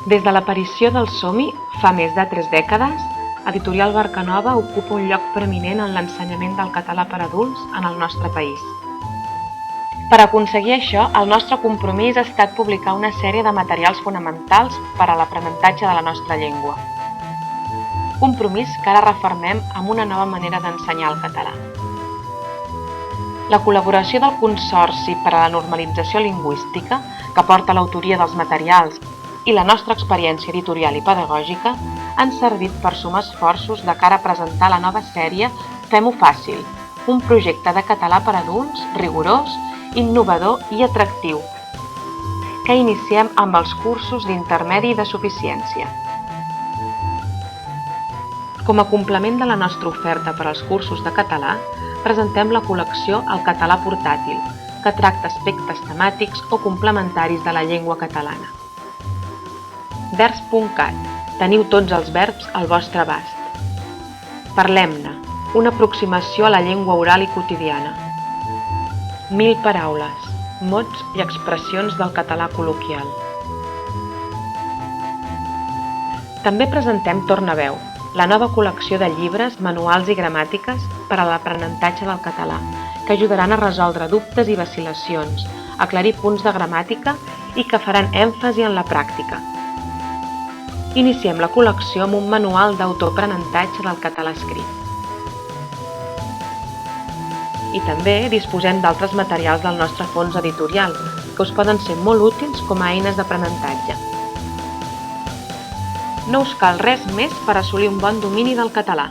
Des de l'aparició del Som-hi, fa més de 3 dècades, Editorial Barcanova ocupa un lloc preeminent en l'ensenyament del català per adults en el nostre país. Per aconseguir això, el nostre compromís ha estat publicar una sèrie de materials fonamentals per a l'aprenentatge de la nostra llengua. Compromís que ara refermem amb una nova manera d'ensenyar el català. La col·laboració del Consorci per a la Normalització Lingüística, que porta l'autoria dels materials, i la nostra experiència editorial i pedagògica han servit per sumar esforços de cara a presentar la nova sèrie Fem-ho fàcil, un projecte de català per adults rigorós, innovador i atractiu, que iniciem amb els cursos d'intermedi i de suficiència. Com a complement de la nostra oferta per als cursos de català, presentem la col·lecció El català portàtil, que tracta aspectes temàtics o complementaris de la llengua catalana. Verbs.cat. Teniu tots els verbs al vostre abast. Parlem-ne. Una aproximació a la llengua oral i quotidiana. 1000 paraules, mots i expressions del català col·loquial. També presentem Tornaveu, la nova col·lecció de llibres, manuals i gramàtiques per a l'aprenentatge del català, que ajudaran a resoldre dubtes i vacil·lacions, aclarir punts de gramàtica i que faran èmfasi en la pràctica. Iniciem la col·lecció amb un manual d'autoaprenentatge del català escrit. I també disposem d'altres materials del nostre fons editorial, que us poden ser molt útils com a eines d'aprenentatge. No us cal res més per assolir un bon domini del català.